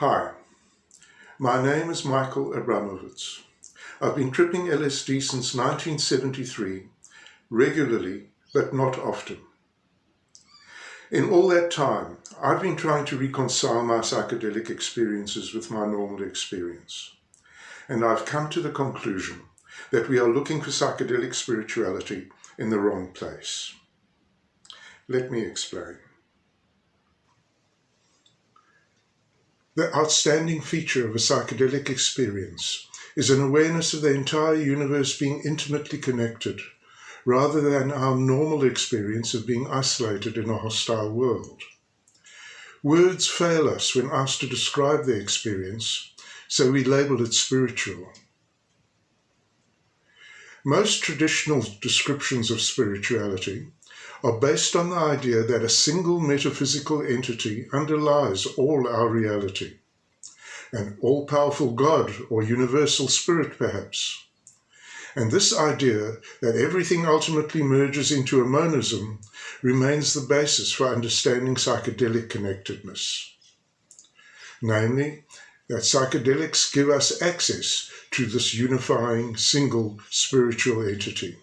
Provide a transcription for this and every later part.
Hi, my name is Michael Abramowitz. I've been tripping LSD since 1973, regularly but not often. In all that time, I've been trying to reconcile my psychedelic experiences with my normal experience. And I've come to the conclusion that we are looking for psychedelic spirituality in the wrong place. Let me explain. The outstanding feature of a psychedelic experience is an awareness of the entire universe being intimately connected, rather than our normal experience of being isolated in a hostile world. Words fail us when asked to describe the experience, so we label it spiritual. Most traditional descriptions of spirituality are based on the idea that a single metaphysical entity underlies all our reality, an all-powerful God or universal spirit perhaps. And this idea that everything ultimately merges into a monism remains the basis for understanding psychedelic connectedness. Namely, that psychedelics give us access to this unifying single spiritual entity.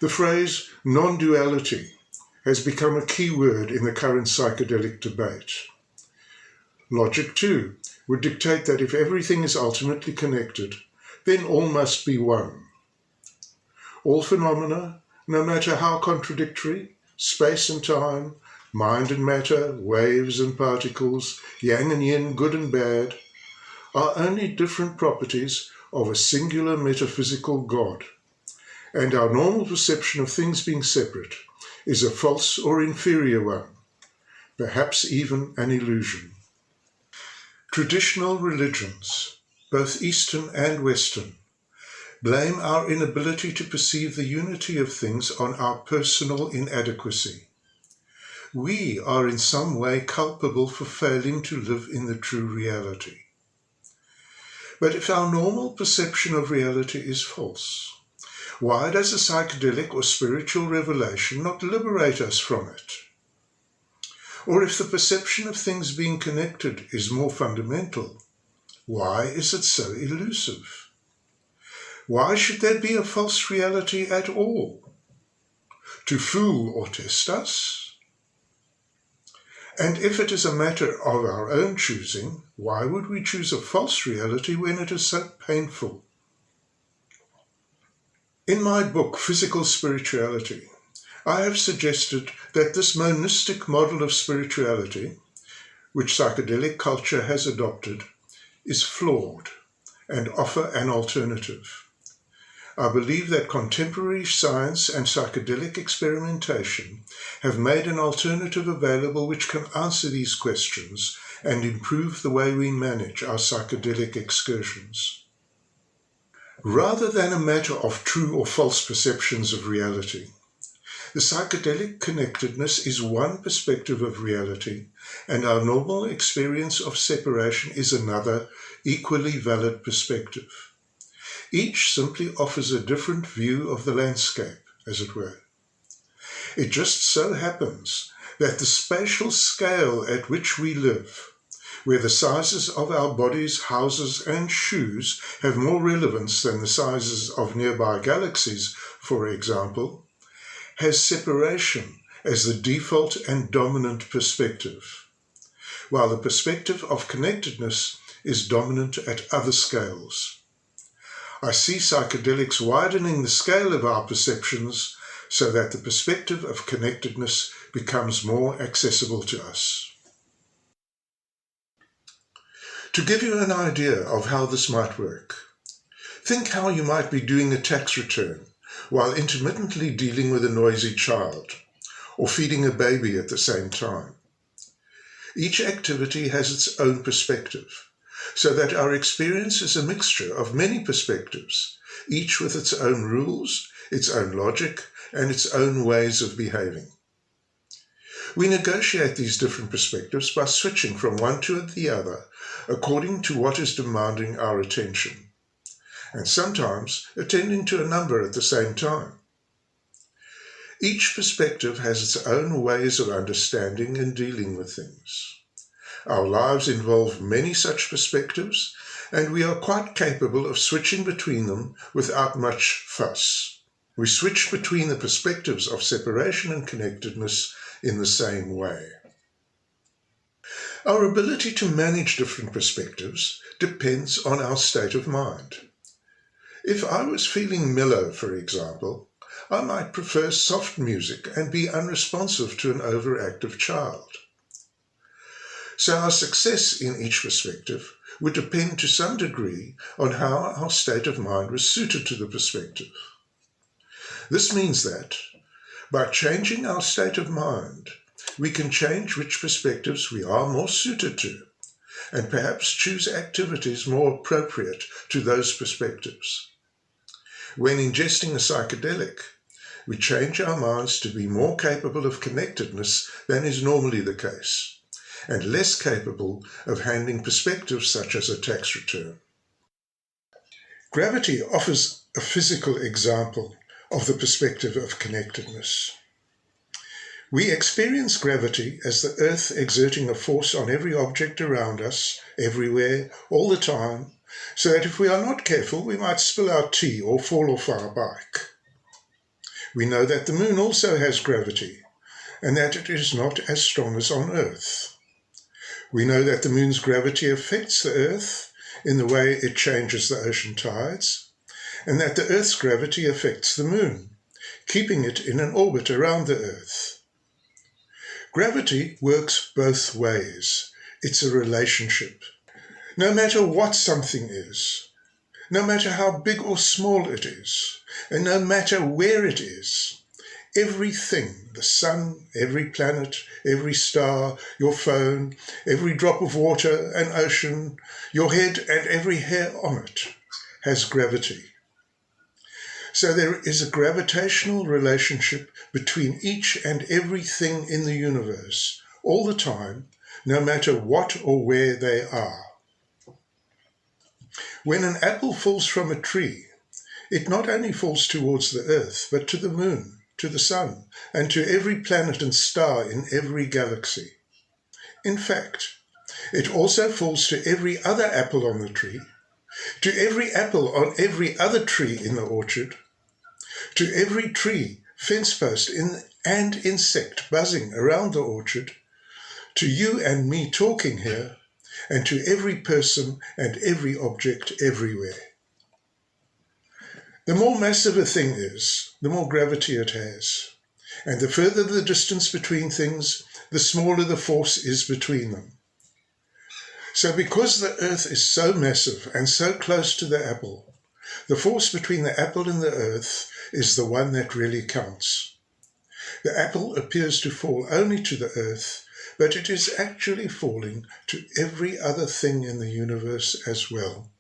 The phrase non-duality has become a key word in the current psychedelic debate. Logic, too, would dictate that if everything is ultimately connected, then all must be one. All phenomena, no matter how contradictory, space and time, mind and matter, waves and particles, yang and yin, good and bad, are only different properties of a singular metaphysical God. And our normal perception of things being separate is a false or inferior one, perhaps even an illusion. Traditional religions, both Eastern and Western, blame our inability to perceive the unity of things on our personal inadequacy. We are in some way culpable for failing to live in the true reality. But if our normal perception of reality is false, why does a psychedelic or spiritual revelation not liberate us from it? Or if the perception of things being connected is more fundamental, why is it so elusive? Why should there be a false reality at all? To fool or test us? And if it is a matter of our own choosing, why would we choose a false reality when it is so painful? In my book, Physical Spirituality, I have suggested that this monistic model of spirituality, which psychedelic culture has adopted, is flawed and offer an alternative. I believe that contemporary science and psychedelic experimentation have made an alternative available which can answer these questions and improve the way we manage our psychedelic excursions. Rather than a matter of true or false perceptions of reality, the psychedelic connectedness is one perspective of reality, and our normal experience of separation is another, equally valid perspective. Each simply offers a different view of the landscape, as it were. It just so happens that the spatial scale at which we live, where the sizes of our bodies, houses, and shoes have more relevance than the sizes of nearby galaxies, for example, has separation as the default and dominant perspective, while the perspective of connectedness is dominant at other scales. I see psychedelics widening the scale of our perceptions so that the perspective of connectedness becomes more accessible to us. To give you an idea of how this might work, think how you might be doing a tax return while intermittently dealing with a noisy child, or feeding a baby at the same time. Each activity has its own perspective, so that our experience is a mixture of many perspectives, each with its own rules, its own logic, and its own ways of behaving. We negotiate these different perspectives by switching from one to the other according to what is demanding our attention, and sometimes attending to a number at the same time. Each perspective has its own ways of understanding and dealing with things. Our lives involve many such perspectives, and we are quite capable of switching between them without much fuss. We switch between the perspectives of separation and connectedness in the same way. Our ability to manage different perspectives depends on our state of mind. If I was feeling mellow, for example, I might prefer soft music and be unresponsive to an overactive child. So our success in each perspective would depend to some degree on how our state of mind was suited to the perspective. This means that, by changing our state of mind, we can change which perspectives we are more suited to, and perhaps choose activities more appropriate to those perspectives. When ingesting a psychedelic, we change our minds to be more capable of connectedness than is normally the case, and less capable of handling perspectives such as a tax return. Gravity offers a physical example of the perspective of connectedness. We experience gravity as the Earth exerting a force on every object around us, everywhere, all the time, so that if we are not careful, we might spill our tea or fall off our bike. We know that the moon also has gravity, and that it is not as strong as on Earth. We know that the moon's gravity affects the Earth in the way it changes the ocean tides, and that the Earth's gravity affects the moon, keeping it in an orbit around the Earth. Gravity works both ways. It's a relationship. No matter what something is, no matter how big or small it is, and no matter where it is, everything, the sun, every planet, every star, your phone, every drop of water, an ocean, your head and every hair on it, has gravity. So there is a gravitational relationship between each and everything in the universe, all the time, no matter what or where they are. When an apple falls from a tree, it not only falls towards the Earth, but to the moon, to the sun, and to every planet and star in every galaxy. In fact, it also falls to every other apple on the tree, to every apple on every other tree in the orchard, to every tree, fence post, and insect buzzing around the orchard, to you and me talking here, and to every person and every object everywhere. The more massive a thing is, the more gravity it has, and the further the distance between things, the smaller the force is between them. So because the Earth is so massive and so close to the apple, the force between the apple and the Earth is the one that really counts. The apple appears to fall only to the Earth, but it is actually falling to every other thing in the universe as well.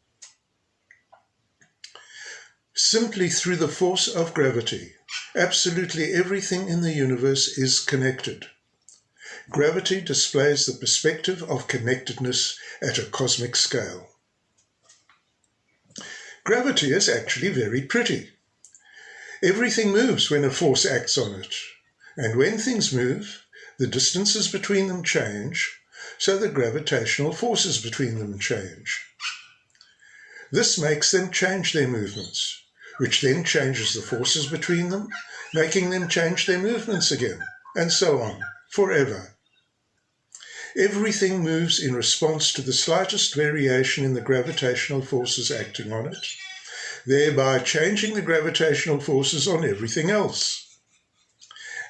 Simply through the force of gravity, absolutely everything in the universe is connected. Gravity displays the perspective of connectedness at a cosmic scale. Gravity is actually very pretty. Everything moves when a force acts on it, and when things move, the distances between them change, so the gravitational forces between them change. This makes them change their movements, which then changes the forces between them, making them change their movements again, and so on, forever. Everything moves in response to the slightest variation in the gravitational forces acting on it, thereby changing the gravitational forces on everything else.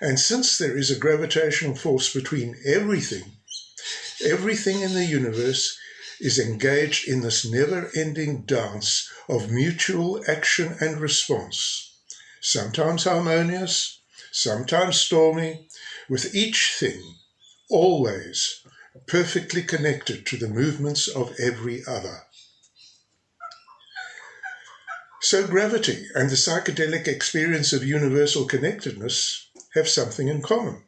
And since there is a gravitational force between everything in the universe is engaged in this never-ending dance of mutual action and response, sometimes harmonious, sometimes stormy, with each thing always perfectly connected to the movements of every other. So gravity and the psychedelic experience of universal connectedness have something in common.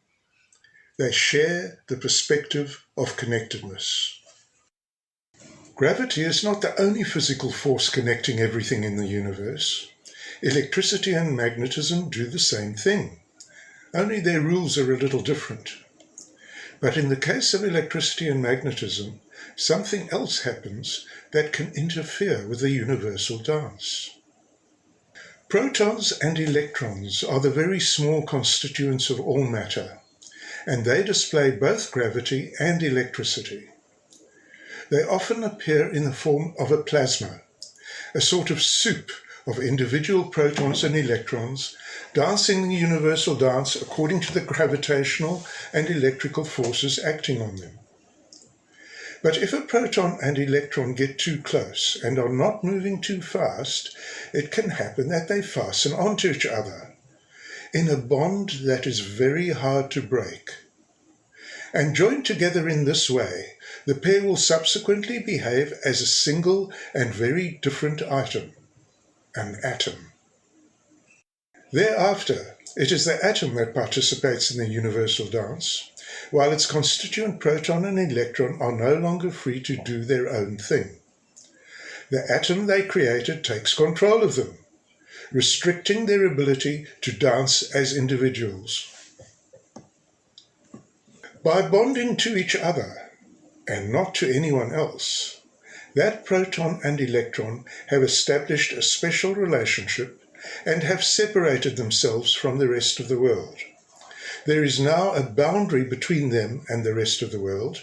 They share the perspective of connectedness. Gravity is not the only physical force connecting everything in the universe. Electricity and magnetism do the same thing, only their rules are a little different. But in the case of electricity and magnetism, something else happens that can interfere with the universal dance. Protons and electrons are the very small constituents of all matter, and they display both gravity and electricity. They often appear in the form of a plasma, a sort of soup of individual protons and electrons dancing the universal dance according to the gravitational and electrical forces acting on them. But if a proton and electron get too close and are not moving too fast, it can happen that they fasten onto each other in a bond that is very hard to break. And joined together in this way, the pair will subsequently behave as a single and very different item, an atom. Thereafter, it is the atom that participates in the universal dance, while its constituent proton and electron are no longer free to do their own thing. The atom they created takes control of them, restricting their ability to dance as individuals. By bonding to each other, and not to anyone else, that proton and electron have established a special relationship and have separated themselves from the rest of the world. There is now a boundary between them and the rest of the world,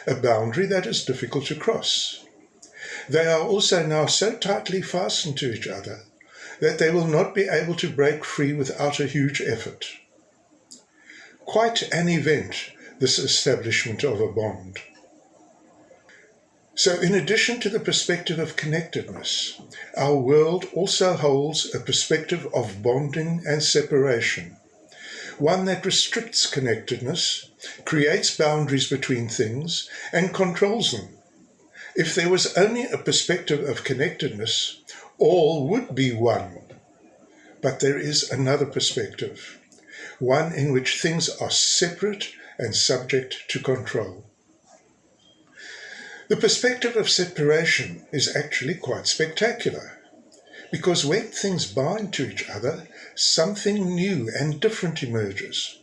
a boundary that is difficult to cross. They are also now so tightly fastened to each other that they will not be able to break free without a huge effort. Quite an event, this establishment of a bond. So in addition to the perspective of connectedness, our world also holds a perspective of bonding and separation, one that restricts connectedness, creates boundaries between things, and controls them. If there was only a perspective of connectedness, all would be one. But there is another perspective, one in which things are separate and subject to control. The perspective of separation is actually quite spectacular, because when things bind to each other, something new and different emerges.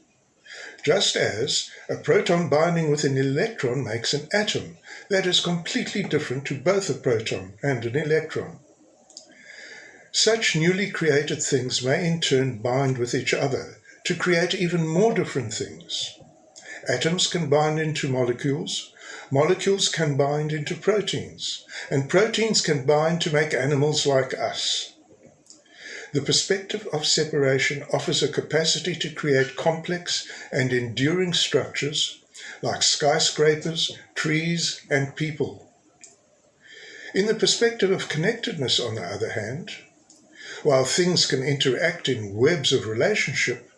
Just as a proton binding with an electron makes an atom that is completely different to both a proton and an electron. Such newly created things may in turn bind with each other to create even more different things. Atoms can bind into molecules, molecules can bind into proteins, and proteins can bind to make animals like us. The perspective of separation offers a capacity to create complex and enduring structures like skyscrapers, trees, and people. In the perspective of connectedness, on the other hand, while things can interact in webs of relationship,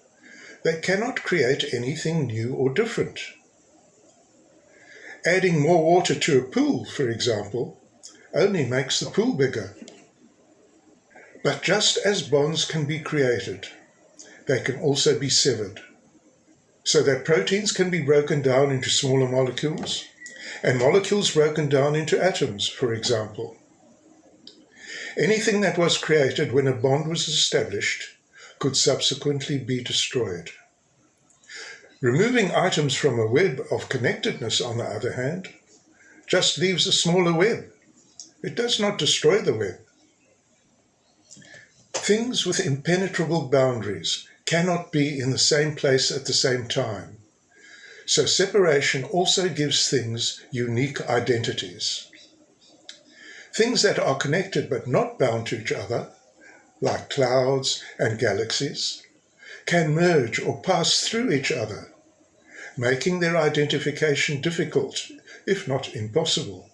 they cannot create anything new or different. Adding more water to a pool, for example, only makes the pool bigger. But just as bonds can be created, they can also be severed, so that proteins can be broken down into smaller molecules, and molecules broken down into atoms, for example. Anything that was created when a bond was established could subsequently be destroyed. Removing items from a web of connectedness, on the other hand, just leaves a smaller web. It does not destroy the web. Things with impenetrable boundaries cannot be in the same place at the same time. So separation also gives things unique identities. Things that are connected but not bound to each other, like clouds and galaxies, can merge or pass through each other, making their identification difficult, if not impossible.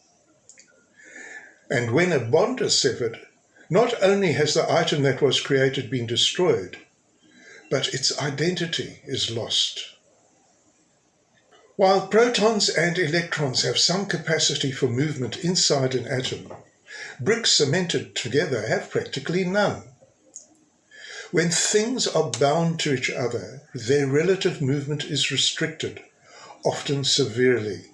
And when a bond is severed, not only has the item that was created been destroyed, but its identity is lost. While protons and electrons have some capacity for movement inside an atom, bricks cemented together have practically none. When things are bound to each other, their relative movement is restricted, often severely.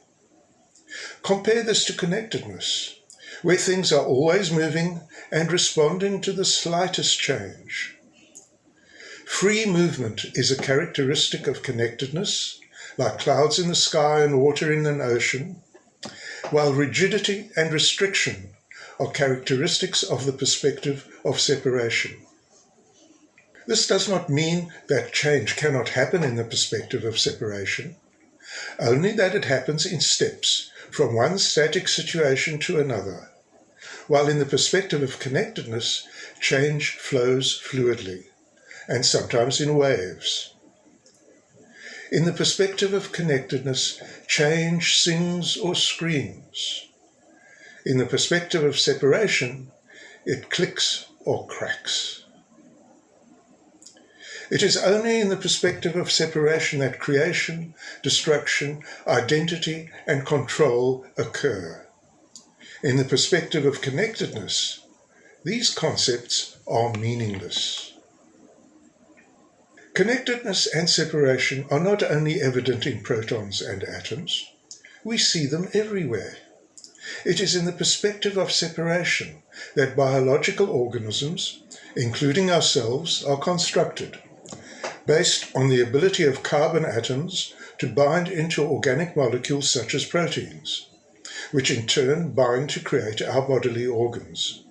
Compare this to connectedness, where things are always moving and responding to the slightest change. Free movement is a characteristic of connectedness, like clouds in the sky and water in an ocean, while rigidity and restriction are characteristics of the perspective of separation. This does not mean that change cannot happen in the perspective of separation, only that it happens in steps from one static situation to another, while in the perspective of connectedness, change flows fluidly, and sometimes in waves. In the perspective of connectedness, change sings or screams. In the perspective of separation, it clicks or cracks. It is only in the perspective of separation that creation, destruction, identity, and control occur. In the perspective of connectedness, these concepts are meaningless. Connectedness and separation are not only evident in protons and atoms, we see them everywhere. It is in the perspective of separation that biological organisms, including ourselves, are constructed, based on the ability of carbon atoms to bind into organic molecules such as proteins, which in turn bind to create our bodily organs.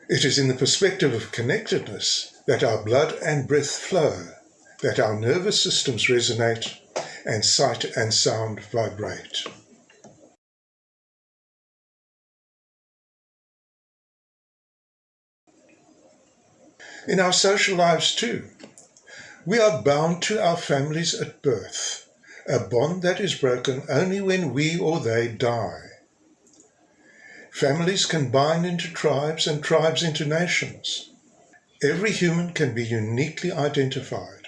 It is in the perspective of connectedness that our blood and breath flow, that our nervous systems resonate, and sight and sound vibrate. In our social lives too, we are bound to our families at birth, a bond that is broken only when we or they die. Families can bind into tribes and tribes into nations. Every human can be uniquely identified.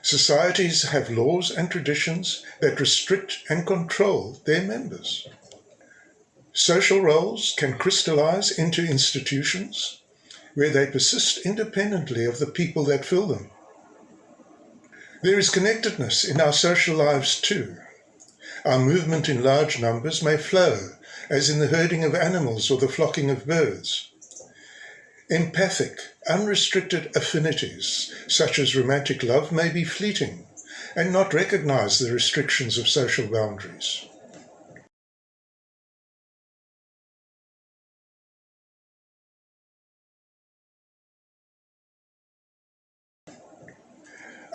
Societies have laws and traditions that restrict and control their members. Social roles can crystallize into institutions where they persist independently of the people that fill them. There is connectedness in our social lives too. Our movement in large numbers may flow, as in the herding of animals or the flocking of birds. Empathic, unrestricted affinities, such as romantic love, may be fleeting and not recognize the restrictions of social boundaries.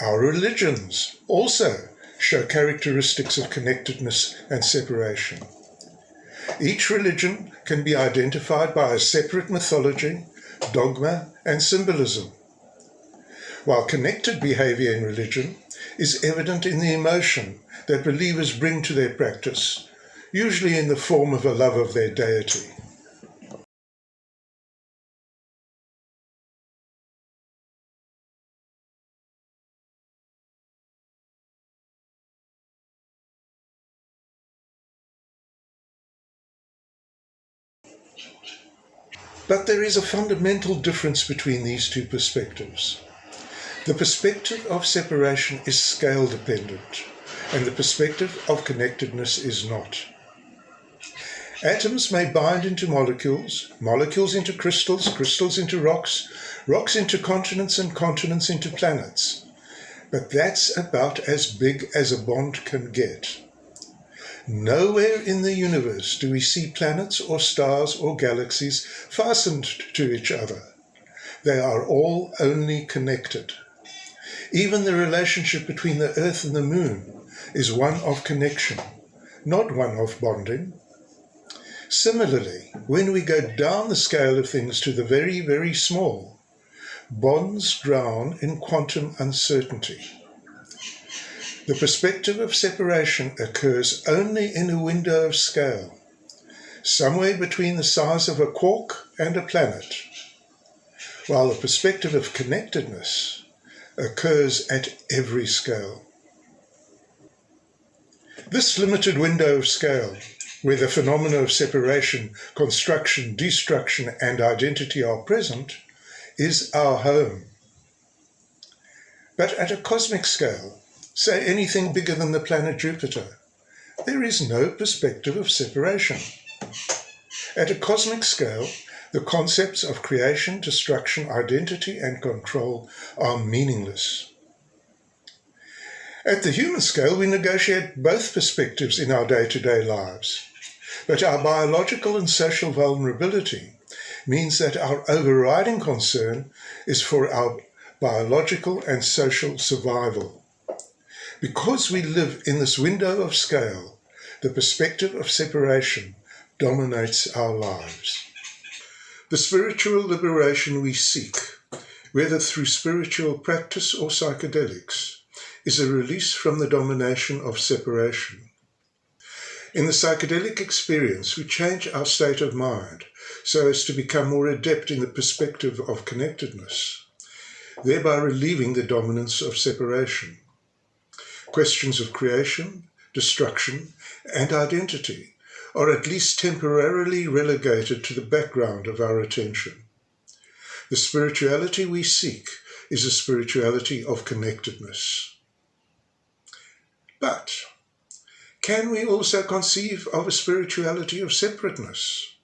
Our religions also show characteristics of connectedness and separation. Each religion can be identified by a separate mythology, dogma, and symbolism, while connected behavior in religion is evident in the emotion that believers bring to their practice, usually in the form of a love of their deity. But there is a fundamental difference between these two perspectives. The perspective of separation is scale dependent, and the perspective of connectedness is not. Atoms may bind into molecules, molecules into crystals, crystals into rocks, rocks into continents, and continents into planets. But that's about as big as a bond can get. Nowhere in the universe do we see planets or stars or galaxies fastened to each other. They are all only connected. Even the relationship between the Earth and the Moon is one of connection, not one of bonding. Similarly, when we go down the scale of things to the very, very small, bonds drown in quantum uncertainty. The perspective of separation occurs only in a window of scale, somewhere between the size of a quark and a planet, while the perspective of connectedness occurs at every scale. This limited window of scale, where the phenomena of separation, construction, destruction, and identity are present, is our home. But at a cosmic scale, say anything bigger than the planet Jupiter, there is no perspective of separation. At a cosmic scale, the concepts of creation, destruction, identity, and control are meaningless. At the human scale, we negotiate both perspectives in our day-to-day lives. But our biological and social vulnerability means that our overriding concern is for our biological and social survival. Because we live in this window of scale, the perspective of separation dominates our lives. The spiritual liberation we seek, whether through spiritual practice or psychedelics, is a release from the domination of separation. In the psychedelic experience, we change our state of mind so as to become more adept in the perspective of connectedness, thereby relieving the dominance of separation. Questions of creation, destruction, and identity are at least temporarily relegated to the background of our attention. The spirituality we seek is a spirituality of connectedness. But can we also conceive of a spirituality of separateness?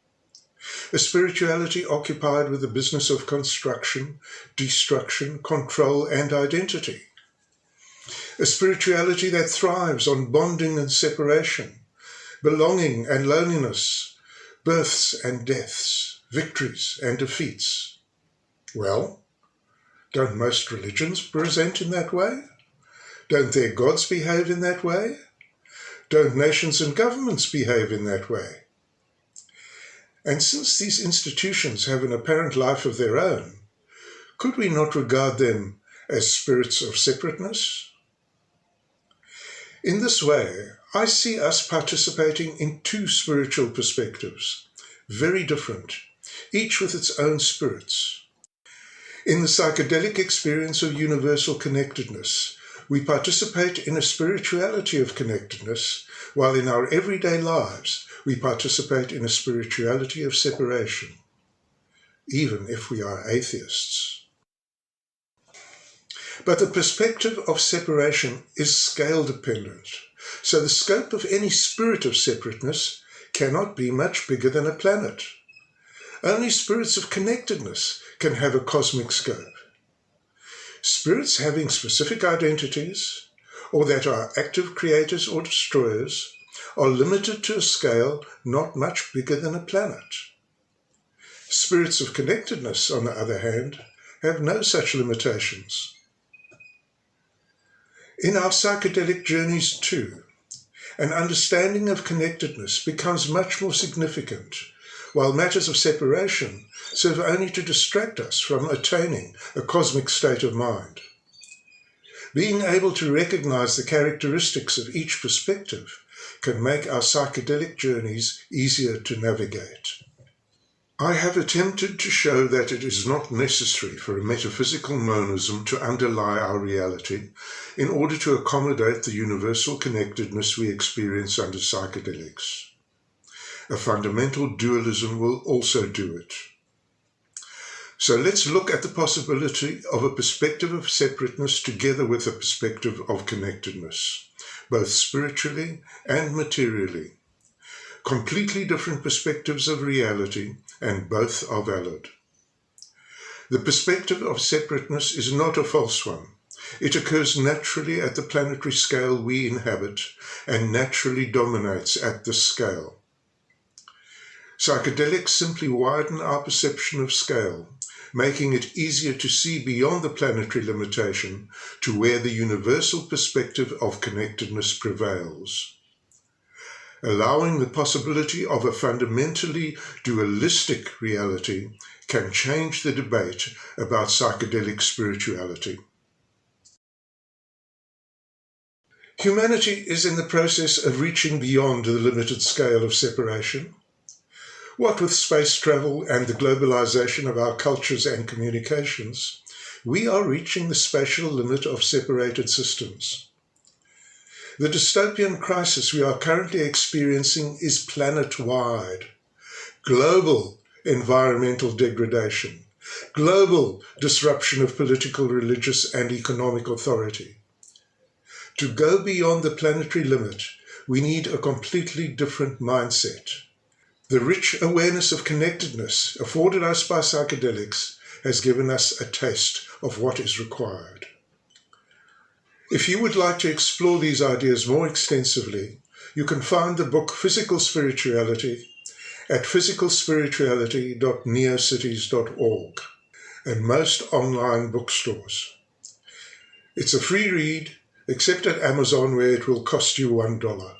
A spirituality occupied with the business of construction, destruction, control, and identity. A spirituality that thrives on bonding and separation, belonging and loneliness, births and deaths, victories and defeats. Well, don't most religions present in that way? Don't their gods behave in that way? Don't nations and governments behave in that way? And since these institutions have an apparent life of their own, could we not regard them as spirits of separateness? In this way, I see us participating in two spiritual perspectives, very different, each with its own spirits. In the psychedelic experience of universal connectedness, we participate in a spirituality of connectedness, while in our everyday lives we participate in a spirituality of separation, even if we are atheists. But the perspective of separation is scale-dependent, so the scope of any spirit of separateness cannot be much bigger than a planet. Only spirits of connectedness can have a cosmic scope. Spirits having specific identities, or that are active creators or destroyers, are limited to a scale not much bigger than a planet. Spirits of connectedness, on the other hand, have no such limitations. In our psychedelic journeys too, an understanding of connectedness becomes much more significant, while matters of separation serve only to distract us from attaining a cosmic state of mind. Being able to recognize the characteristics of each perspective can make our psychedelic journeys easier to navigate. I have attempted to show that it is not necessary for a metaphysical monism to underlie our reality in order to accommodate the universal connectedness we experience under psychedelics. A fundamental dualism will also do it. So let's look at the possibility of a perspective of separateness together with a perspective of connectedness, both spiritually and materially. Completely different perspectives of reality, and both are valid. The perspective of separateness is not a false one. It occurs naturally at the planetary scale we inhabit and naturally dominates at this scale. Psychedelics simply widen our perception of scale, making it easier to see beyond the planetary limitation to where the universal perspective of connectedness prevails. Allowing the possibility of a fundamentally dualistic reality can change the debate about psychedelic spirituality. Humanity is in the process of reaching beyond the limited scale of separation. What with space travel and the globalization of our cultures and communications, we are reaching the spatial limit of separated systems. The dystopian crisis we are currently experiencing is planet-wide. Global environmental degradation, global disruption of political, religious, and economic authority. To go beyond the planetary limit, we need a completely different mindset. The rich awareness of connectedness afforded us by psychedelics has given us a taste of what is required. If you would like to explore these ideas more extensively, you can find the book Physical Spirituality at physicalspirituality.neocities.org and most online bookstores. It's a free read, except at Amazon where it will cost you $1.